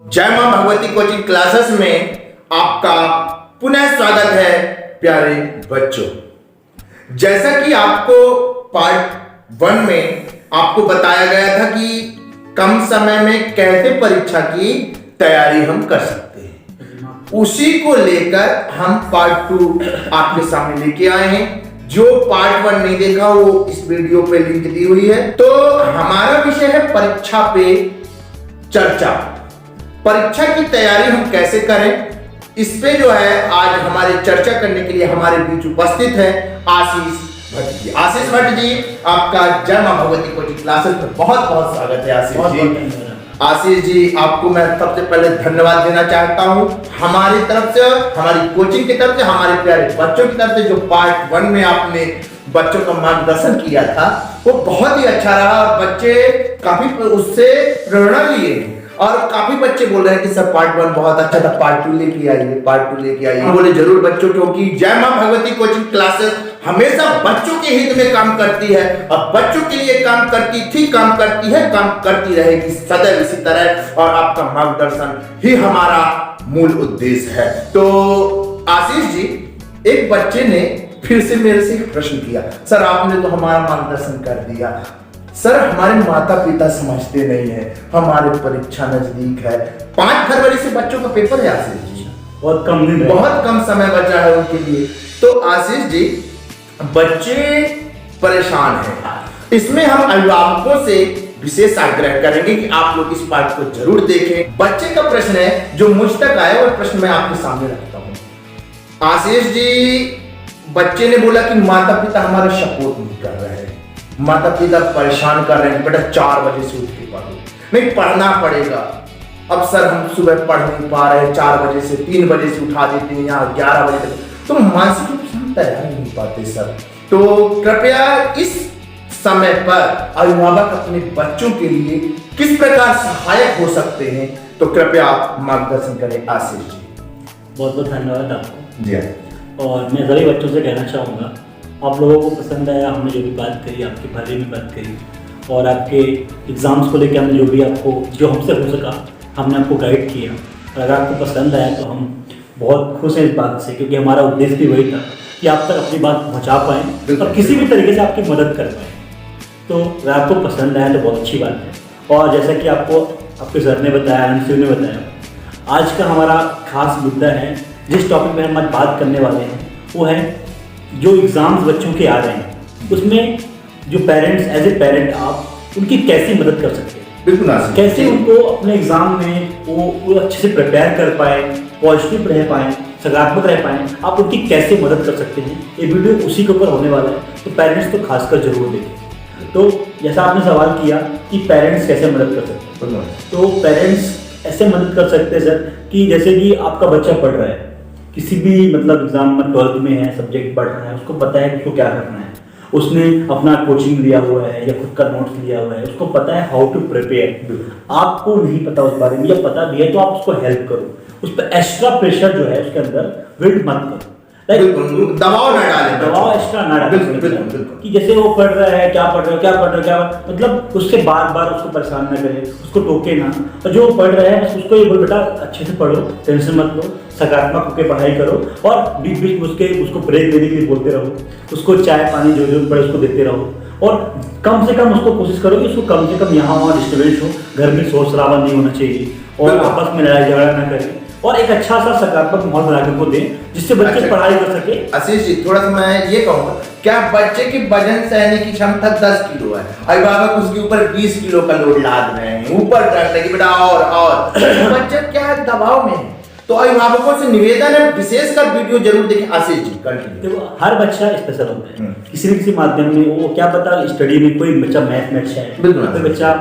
जय मां Bhagwati coaching classes में आपका पुनः स्वागत है प्यारे बच्चों। जैसा कि आपको पार्ट 1 में आपको बताया गया था कि कम समय में कैसे परीक्षा की तैयारी हम कर सकते हैं, उसी को लेकर हम पार्ट 2 आपके सामने लेके आए हैं। जो पार्ट 1 नहीं देखा वो इस वीडियो पे लिंक दी हुई है। तो हमारा विषय है परीक्षा पे चर्चा। परीक्षा की तैयारी हम कैसे करें, इस पे जो है आज हमारे चर्चा करने के लिए हमारे बीच उपस्थित है आशीष भट्ट जी। आशीष भट्ट जी, आपका जय मां भगवती कोचिंग क्लासेस में बहुत बहुत स्वागत है। आशीष जी, आशीष जी आपको मैं सबसे पहले धन्यवाद देना चाहता हूं हमारी तरफ से, हमारी कोचिंग की तरफ से, हमारे प्यारे बच्चों की तरफ से। जो पार्ट 1 में आपने बच्चों का मार्गदर्शन किया था वो बहुत ही अच्छा रहा और बच्चे काफी उससे प्रेरणा लिए और काफी बच्चे बोल रहे हैं कि सर पार्ट 1 बहुत अच्छा था, पार्ट 2 लेके आइए, पार्ट 2 लेके आइए। बोले जरूर बच्चों, क्योंकि जय मां भगवती कोचिंग क्लासेस हमेशा बच्चों के हित में काम करती है और बच्चों के लिए काम करती थी, काम करती है, काम करती रहेगी सदैव इसी तरह। और आपका मार्गदर्शन ही हमारा मूल उद्देश्य है। तो आशीष जी, एक बच्चे ने फिर से मेरे से एक प्रश्न किया, सर आपने तो हमारा मार्गदर्शन कर दिया, सर हमारे माता पिता समझते नहीं है, हमारे परीक्षा नजदीक है, 5 फरवरी से बच्चों का पेपर है आशीष जी, बहुत कम दिन है, बहुत कम समय बचा है उनके लिए। तो आशीष जी, बच्चे परेशान हैं, इसमें हम अभिभावकों से विशेष आग्रह करेंगे कि आप लोग इस पार्ट को जरूर देखें। बच्चे का प्रश्न है जो मुझ तक आया, वो प्रश्न मैं आपके सामने रखता हूं। आशीष जी, बच्चे ने बोला कि माता पिता हमारा सपोर्ट नहीं कर रहे हैं, माता पिता परेशान कर रहे हैं, बेटा 4 बजे से उठ के पढ़ो, नहीं पढ़ना पड़ेगा। अब सर हम सुबह पढ़ नहीं पा रहे, 4 बजे से 3 बजे से उठा देते हैं, यहाँ 11 बजे तक, तो मानसिक रूप से हम तैयार नहीं पाते सर। तो कृपया इस समय पर अभिभावक अपने बच्चों के लिए किस प्रकार सहायक हो सकते हैं, तो कृपया आप मार्गदर्शन करें आशीष जी। बहुत बहुत धन्यवाद आपको जी। और मैं सभी बच्चों से कहना चाहूँगा, आप लोगों को पसंद आया, हमने जो भी बात करी, आपके बारे में बात करी और आपके एग्ज़ाम्स को लेकर हमने जो भी आपको जो हमसे हो सका हमने आपको गाइड किया। और अगर आपको पसंद आया तो हम बहुत खुश हैं इस बात से, क्योंकि हमारा उद्देश्य भी वही था कि आप तक अपनी बात पहुंचा पाएँ और किसी भी तरीके से आपकी मदद कर पाएँ। तो अगर आपको पसंद आया तो बहुत अच्छी बात है। और जैसा कि आपको आपके सर ने बताया, आनंद ने बताया, आज का हमारा खास मुद्दा है, जिस टॉपिक में हम आज बात करने वाले हैं वो है जो एग्ज़ाम्स बच्चों के आ रहे हैं, उसमें जो पेरेंट्स एज ए पेरेंट आप उनकी कैसे मदद कर सकते हैं, बिल्कुल कैसे उनको अपने एग्ज़ाम में वो अच्छे से प्रिपेयर कर पाए, पॉजिटिव रह पाएँ, सकारात्मक रह पाएँ, आप उनकी कैसे मदद कर सकते हैं। ये वीडियो उसी के ऊपर होने वाला है, तो पेरेंट्स तो खासकर जरूर देखें। तो जैसा आपने सवाल किया कि पेरेंट्स कैसे मदद कर सकते हैं, तो पेरेंट्स ऐसे मदद कर सकते हैं सर कि जैसे कि आपका बच्चा पढ़ रहा है, किसी भी मतलब एग्जाम में 12th में है, सब्जेक्ट पढ़ रहा है, उसको पता है कि उसको क्या करना है, उसने अपना कोचिंग लिया हुआ है या खुद का नोट्स लिया हुआ है, उसको पता है हाउ टू प्रिपेयर। आपको नहीं पता उस बारे में या पता भी है तो आप उसको हेल्प करो, उस पर एक्स्ट्रा प्रेशर जो है उसके अंदर बिल्ड मत करो, दबाव ना डालें, दबाव एक्स्ट्रा ना डालें कि जैसे वो पढ़ रहा है, क्या पढ़ रहा है, मतलब उससे बार बार उसको परेशान ना करें, उसको टोके ना। और जो पढ़ रहा है बस उसको ये बोल, बेटा अच्छे से पढ़ो, टेंशन मत लो, सकारात्मक होकर पढ़ाई करो और बीच बीच में उसको ब्रेक देने के लिए बोलते रहो, उसको चाय पानी जो जो पड़े उसको देते रहो और कम से कम उसको कोशिश करो कि उसको कम से कम यहाँ वहाँ डिस्टर्बेंस हो, घर में शोर शराबा नहीं होना चाहिए और आपस में लड़ाई झगड़ा ना करें और एक अच्छा सा सकारात्मक माहौल बनाकर को दें जिससे बच्चे पढ़ाई कर सके। आशीष जी, थोड़ा सा मैं ये कहूँगा, क्या बच्चे की वजन सहने की क्षमता 10 किलो है, अभिभावक उसके ऊपर 20 किलो का लोड लाद रहे हैं, ऊपर कर रहे कि बेटा और बच्चा क्या है, दबाव में है। तो अभिभावकों से निवेदन है, विशेषकर वीडियो जरूर देखें। आशीष जी कंटिन्यू। देखो, हर बच्चा स्पेशल होता है, किसी न किसी माध्यम में, वो क्या पता स्टडी में कोई बच्चा मैथ में अच्छा है, कोई बच्चा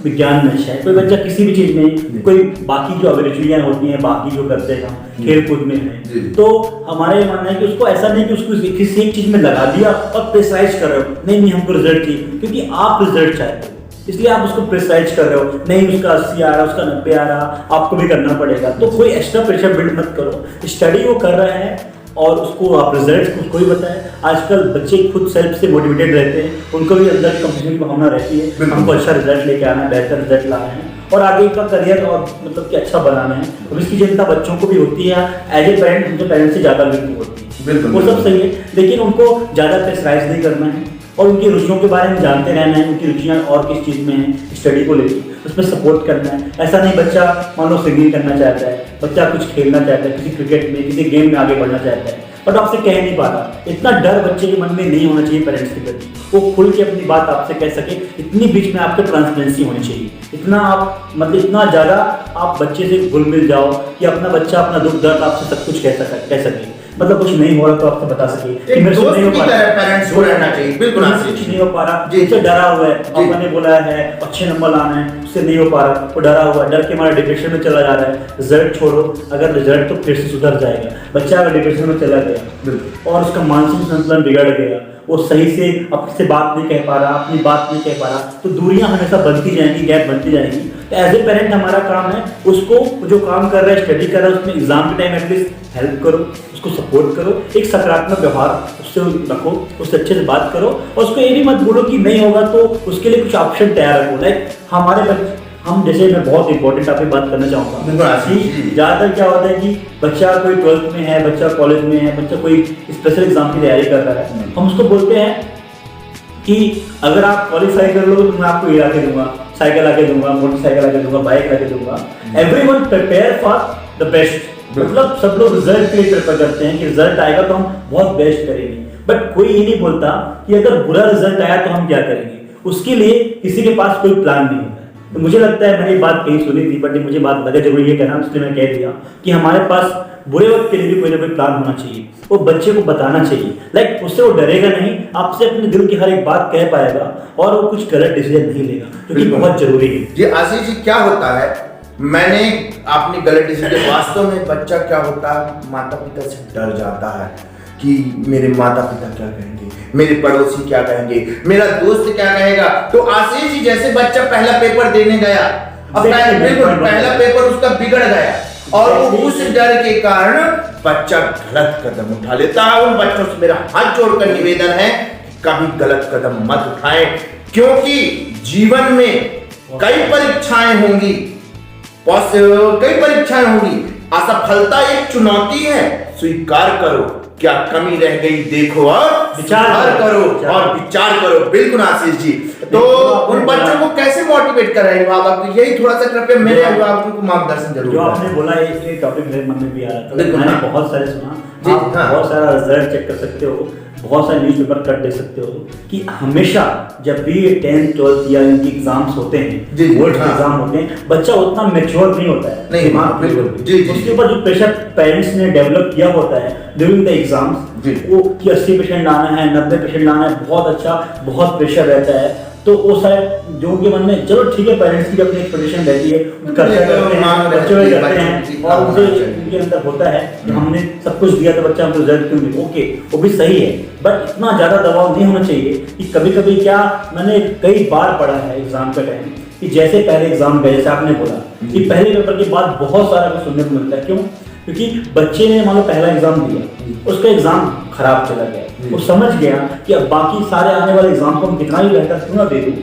विज्ञान में अच्छा है, कोई बच्चा किसी भी चीज में, कोई बाकी जो अभिरुचियां होती हैं, बाकी जो करते हैं हम खेल कूद में है। तो हमारा ये मानना है कि उसको ऐसा नहीं कि उसको किसी एक चीज में लगा दिया और प्रेशराइज कर रहे हो, नहीं हमको रिजल्ट चाहिए, क्योंकि आप रिजल्ट चाहते हो इसलिए आप उसको प्रेशराइज कर रहे हो, नहीं उसका 80 आ रहा, उसका 90 आ रहा, आपको भी करना पड़ेगा। तो कोई एक्स्ट्रा प्रेशर बिल्ड मत करो, स्टडी वो कर रहा है और उसको आप रिजल्ट उसको ही बताएं। आजकल बच्चे खुद सेल्फ से मोटिवेटेड रहते हैं, उनको भी अंदर कंपटीशन की भावना रहती है, हमको अच्छा रिजल्ट लेके आना है, बेहतर रिजल्ट लाना है और आगे का करियर और मतलब कि अच्छा बनाना है। अब इसकी चिंता बच्चों को भी होती है, एज ए पेरेंट उनके पेरेंट्स से ज़्यादा भी होती है। बिल्कुल, वो सब सही है, लेकिन उनको ज़्यादा प्रेशराइज नहीं करना है और उनकी रुचियों के बारे में जानते रहना है, उनकी रुचियाँ और किस चीज़ में हैं, स्टडी को लेकर उसमें सपोर्ट करना है। ऐसा नहीं बच्चा मान लो सिंगिंग करना चाहता है, बच्चा कुछ खेलना चाहता है, किसी क्रिकेट में किसी गेम में आगे बढ़ना चाहता है, बट आपसे कह नहीं पा रहा। इतना डर बच्चे के मन में नहीं होना चाहिए पेरेंट्स के प्रति, वो खुल के अपनी बात आपसे कह सके। इतनी बीच में आपके ट्रांसपेरेंसी होनी चाहिए, इतना आप मतलब इतना ज़्यादा आप बच्चे से घुल मिल जाओ कि अपना बच्चा अपना दुख दर्द आपसे सब कुछ कह सके। मतलब कुछ नहीं हो रहा तो आपसे बता सके कि मेरे से नहीं हो पा रहा, पेरेंट्स को रहना चाहिए। बिल्कुल कुछ नहीं हो पा रहा, जिससे डरा हुआ है, पापा ने बोला है अच्छे नंबर लाना है, उससे नहीं हो पा रहा, वो डरा हुआ है, डर के हमारा डिप्रेशन में चला जा रहा है। रिजल्ट छोड़ो, अगर रिजल्ट तो फिर से सुधर जाएगा। बच्चा अगर डिप्रेशन में चला गया और उसका मानसिक संतुलन बिगड़ गया, वो सही से आपसे बात नहीं कह पा रहा, अपनी बात नहीं कह पा रहा, तो दूरियां हमेशा बनती जाएंगी, गैप बनती जाएंगी। तो एज ए पेरेंट हमारा काम है उसको जो काम कर रहा है, स्टडी कर रहा है, उसमें एग्जाम के टाइम एटलीस्ट हेल्प करो, उसको सपोर्ट करो, एक सकारात्मक व्यवहार उससे रखो, उससे अच्छे से बात करो और उसको ये भी मत बोलो कि नहीं होगा, तो उसके लिए कुछ ऑप्शन तैयार रखो। लाइक हमारे बच्चे, हम जैसे मैं बहुत इंपॉर्टेंट टॉपिक बात करना चाहूँगा कि ज़्यादातर क्या होता है कि बच्चा कोई 12th में है, बच्चा कॉलेज में है, बच्चा कोई स्पेशल एग्जाम की तैयारी कर रहा है, हम उसको बोलते हैं कि अगर आप क्वालिफाई कर लो तो मैं आपको ये लाके दूंगा, साइकिल लाके दूंगा, मोटरसाइकिल लाके दूंगा, बाइक लाके दूंगा। Everyone prepare for the best, मतलब सब लोग रिजल्ट के लिए प्रिपेयर करते हैं कि रिजल्ट आएगा तो हम बहुत बेस्ट करेंगे, बट कोई ये नहीं बोलता कि अगर बुरा रिजल्ट आया तो हम क्या करेंगे। उसके लिए किसी के पास कोई प्लान नहीं होता है। तो मुझे लगता है, मैंने ये बात कहीं सुनी थी बट मुझे बात लगा जरूरी है कहना, इसलिए मैं कह दिया कि हमारे पास बुरे वक्त के लिए भी कोई ना कोई प्लान होना चाहिए, वो बच्चे को बताना चाहिए। लाइक उससे वो डरेगा नहीं, आपसे अपने दिल की हर एक बात कह पाएगा और वो कुछ गलत डिसीजन नहीं लेगा, क्योंकि बहुत जरूरी है। जी आशीष जी, क्या होता है, मैंने आपने गलत डिसीजन, वास्तव में बच्चा क्या होता है, माता पिता से डर जाता है कि मेरे माता पिता क्या कहेंगे, मेरे पड़ोसी क्या कहेंगे, मेरा दोस्त क्या कहेगा। तो आशीष जी जैसे बच्चा पहला पेपर देने गया, बिल्कुल पहला पेपर उसका बिगड़ गया और उस डर के कारण बच्चा गलत कदम उठा लेता है। उन बच्चों से मेरा हाथ जोड़कर निवेदन है, कभी गलत कदम मत उठाएं, क्योंकि जीवन में कई परीक्षाएं होंगी, असफलता एक चुनौती है, स्वीकार करो, क्या कमी रह गई देखो और विचार करो और विचार करो। बिल्कुल आशीष जी, तो उन बच्चों को कैसे मोटिवेट कर रहे हैं अभिभावक, यही थोड़ा सा कृपया मेरे अभिभावकों को मार्गदर्शन जरूर। जो आपने बोला एक टॉपिक मेरे मन में भी आ रहा था, मैंने बहुत सारे सुना, आप हाँ। बहुत सारा रिजल्ट चेक कर सकते हो, बहुत सारे न्यूज़पेपर कट देख सकते हो कि हमेशा जब भी 10th 12th या इनके एग्जाम्स होते हैं, बोर्ड के एग्जाम होते हैं, बच्चा उतना मैच्योर नहीं होता है, नहीं, दिमाग बिल्कुल, उसके ऊपर जो प्रेशर पेरेंट्स ने डेवलप किया होता है ड्यूरिंग द एग्जाम्स, वो कि 80% लाना है, 90% लाना है, बहुत अच्छा, बहुत प्रेशर रहता है। तो वो शायद जो उनके मन में, चलो ठीक है, पेरेंट्स की अपनी एक्सपेक्टेशन रहती है, खर्चा करते हैं, बच्चे वही करते हैं और उनसे उनके अंदर होता है कि हमने सब कुछ दिया तो बच्चा हमको रिजल्ट क्यों नहीं, ओके वो भी सही है, बट इतना ज़्यादा दबाव नहीं होना चाहिए कि कभी कभी क्या, मैंने कई बार पढ़ा है एग्जाम के टाइम कि जैसे पहले एग्जाम गए, जैसे आपने बोला कि पहले पेपर के बाद बहुत सारा कुछ सुनने को मिलता है। क्यों? क्योंकि बच्चे ने मान लो पहला एग्जाम दिया, उसका एग्जाम खराब चला गया, वो समझ गया कि अब बाकी सारे आने वाले एग्जाम को हम कितना भी बेहतर क्यों ना दे दूं,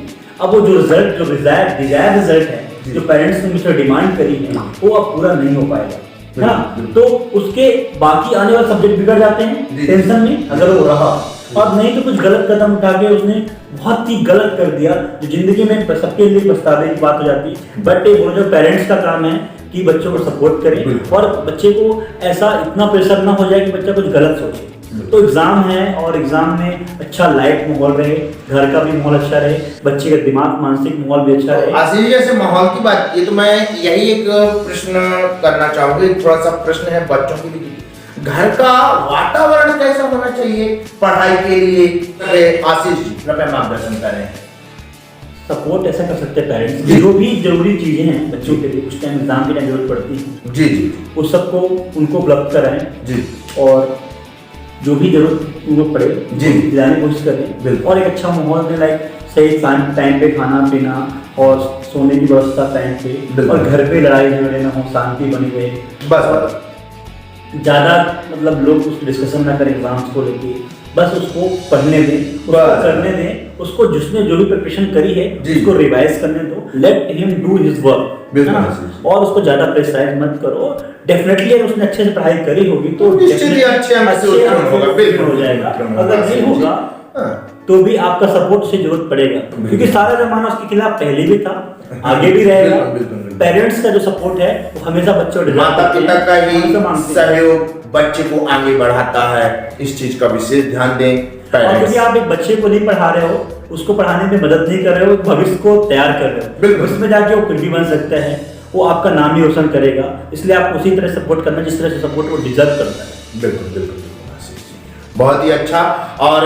अब वो जो रिजल्ट, जो डिजायर रिजल्ट है, जो पेरेंट्स ने मुझसे डिमांड करी है, वो अब पूरा नहीं हो पाएगा, है ना। तो उसके बाकी आने वाले सब्जेक्ट बिगड़ जाते हैं टेंशन में, अगर वो रहा, और नहीं तो कुछ गलत कदम उठा के उसने बहुत ही गलत कर दिया, जो जिंदगी में सबके लिए पछतावे की बात हो जाती है। बट वो जो पेरेंट्स का काम है कि बच्चों को सपोर्ट करें और बच्चे को ऐसा इतना प्रेशर ना हो जाए कि बच्चा कुछ गलत सोचे। तो एग्जाम है और एग्जाम में अच्छा लाइट माहौल रहे, घर का भी माहौल अच्छा रहे, बच्चे का दिमाग मानसिक माहौल भी अच्छा रहे। आशीष जैसे माहौल की बात की तो मैं यही एक प्रश्न करना चाहूंगी, थोड़ा सा प्रश्न है बच्चों के लिए, घर का वातावरण कैसा होना चाहिए पढ़ाई के लिए? आशीष जी कृपया मार्गदर्शन करें। सपोर्ट ऐसा कर सकते हैं पेरेंट्स, जो भी जरूरी चीजें हैं बच्चों के लिए, कुछ टाइम एग्जाम के टाइम जरूरत पड़ती है जी जी, उस सबको उनको उपलब्ध कराएं जी, और जो भी जरूरत उनको पड़े जी दिलाने की कोशिश करें, और एक अच्छा माहौल में, लाइक सही टाइम पे खाना पीना और सोने की व्यवस्था टाइम पे, और घर पे लड़ाई झगड़े ना हो, शांति बनी रहे। बस ज़्यादा मतलब लोग उस डिस्कशन ना करें एग्जाम्स को लेके, बस उसको पढ़ने दें, उसको करने दें उसको जिसने जो भी प्रिपरेशन करी है उसको रिवाइज करने दो, let him do his work, और उसको ज्यादा प्रेशराइज मत करो। डेफिनेटली अगर उसने अच्छे से पढ़ाई करी होगी तो अच्छे हो जाएगा। अगर नहीं होगा तो भी आपका सपोर्ट से जरूरत पड़ेगा, क्योंकि सारा जमाना उसके खिलाफ पहले भी था, आगे भी रहेगा। पेरेंट्स का जो सपोर्ट है वो हमेशा बच्चों, माता पिता का ही सहयोग बच्चे को आगे बढ़ाता है, इस चीज का विशेष ध्यान दें। और क्योंकि आप एक बच्चे को नहीं पढ़ा रहे हो, उसको पढ़ाने में मदद नहीं कर रहे हो, भविष्य को तैयार कर रहे हो, उसमें जाके वो कुछ भी बन सकता है, वो आपका नाम ही रोशन करेगा। इसलिए आप उसी तरह सपोर्ट करना जिस तरह से सपोर्ट वो डिजर्व करता है। बिल्कुल बिल्कुल, बहुत ही अच्छा। और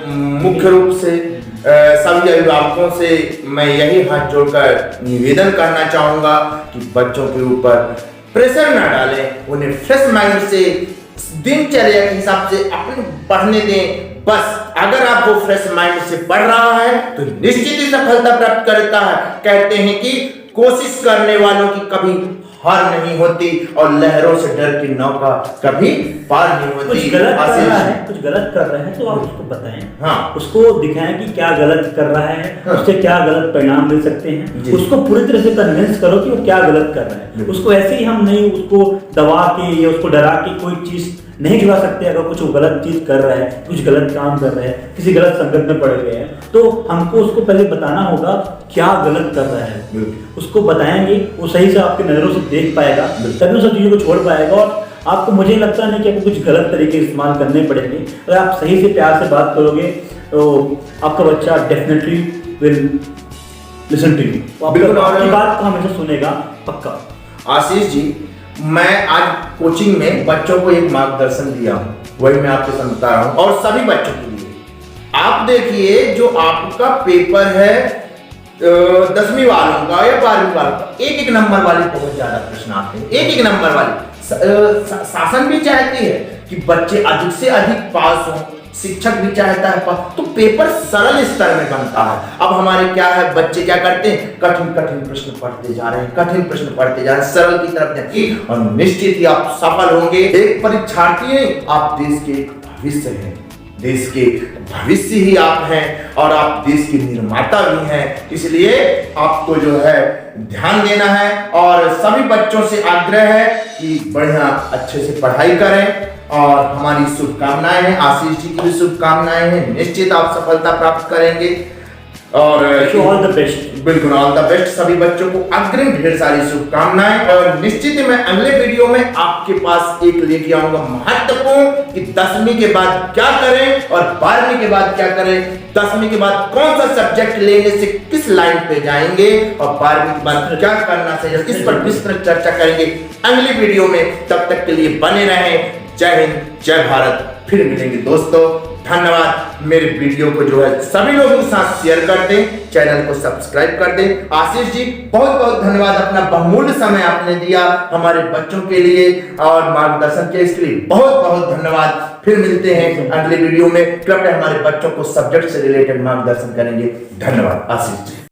मुख्य रूप से सभी अभिभावकों से मैं यही हाथ जोड़कर निवेदन करना चाहूंगा कि बच्चों के ऊपर प्रेशर ना डालें, उन्हें फ्रेश माइंड से दिनचर्या के हिसाब से अपने पढ़ने दें। बस अगर आप वो फ्रेश माइंड से पढ़ रहा है तो निश्चित ही सफलता प्राप्त करता है। कहते हैं कि कोशिश करने वालों की कभी हार नहीं होती और लहरों से डर की नौका कभी पार नहीं होती। कुछ गलत कर रहा है, कुछ गलत कर रहे हैं तो आप उसको बताएं, हाँ, उसको दिखाएं कि क्या गलत कर रहा है, हाँ, उससे क्या गलत परिणाम मिल सकते हैं। उसको पूरी तरह से कन्विंस करो कि वो क्या गलत कर रहा है। उसको ऐसे ही हम नहीं उसको दबा के या उसको डरा के कोई चीज नहीं छुड़ा सकते। अगर कुछ वो गलत चीज कर रहा है, कुछ गलत काम कर रहा है, किसी गलत संगत में पड़ गए हैं, तो हमको उसको पहले बताना होगा क्या गलत कर रहा है। उसको बताएंगे, वो सही से आपकी नजरों से देख पाएगा, तभी उस चीजों को छोड़ पाएगा। और आपको, मुझे लगता नहीं कि आपको कुछ गलत तरीके इस्तेमाल करने पड़ेंगे। अगर आप सही से प्यार से बात करोगे तो आपका बच्चा definitely will listen to you, आपकी बात को हमेशा सुनेगा, पक्का। आशीष जी, मैं आज कोचिंग में बच्चों को एक मार्गदर्शन दिया हूं, वही मैं आपके साथ बता रहा हूं, और सभी बच्चों के लिए। आप देखिए, जो आपका पेपर है 10वीं वालों का या 12वीं वालों का, एक नंबर वाले बहुत ज्यादा प्रश्न आते हैं, एक नंबर वाले। शासन भी चाहती है कि बच्चे अधिक से अधिक पास हों, शिक्षक भी चाहता है पास, तो पेपर सरल स्तर में बनता है। अब हमारे क्या है, बच्चे क्या करते हैं, कठिन कठिन प्रश्न पढ़ते जा रहे हैं, कठिन प्रश्न पढ़ते जा रहे हैं, सरल की तरफ जाएंगे और निश्चित ही आप सफल होंगे। एक परीक्षार्थी नहीं, आप देश के एक भविष्य हैं, देश के भविष्य ही आप हैं और आप देश के निर्माता भी हैं। इसलिए आपको जो है ध्यान देना है और सभी बच्चों से आग्रह है कि बढ़िया अच्छे से पढ़ाई करें। और हमारी शुभकामनाएं हैं, आशीष जी की भी शुभकामनाएं हैं, निश्चित आप सफलता प्राप्त करेंगे और ऑल द बेस्ट। बिल्कुल ऑल द बेस्ट सभी बच्चों को, अग्रिम ढेर सारी शुभकामनाएं। और निश्चित ही मैं अगले वीडियो में आपके पास एक लेके आऊंगा महत्वपूर्ण कि 10वीं के बाद क्या करें और 12वीं के बाद क्या करें, 10वीं के बाद कौन सा सब्जेक्ट लेने से किस लाइन पे जाएंगे और 12वीं के बाद क्या करना चाहिए, इस पर विस्तृत चर्चा करेंगे अगली वीडियो में। तब तक के लिए बने रहें। जय हिंद, जय भारत। फिर मिलेंगे दोस्तों, धन्यवाद। मेरे वीडियो को जो है सभी लोगों के साथ शेयर कर दें, चैनल को सब्सक्राइब कर दें। आशीष जी, बहुत बहुत धन्यवाद, अपना बहुमूल्य समय आपने दिया हमारे बच्चों के लिए और मार्गदर्शन के इसके लिए बहुत बहुत धन्यवाद। फिर मिलते हैं अगले वीडियो में, कृपया हमारे बच्चों को सब्जेक्ट से रिलेटेड मार्गदर्शन करेंगे। धन्यवाद आशीष जी।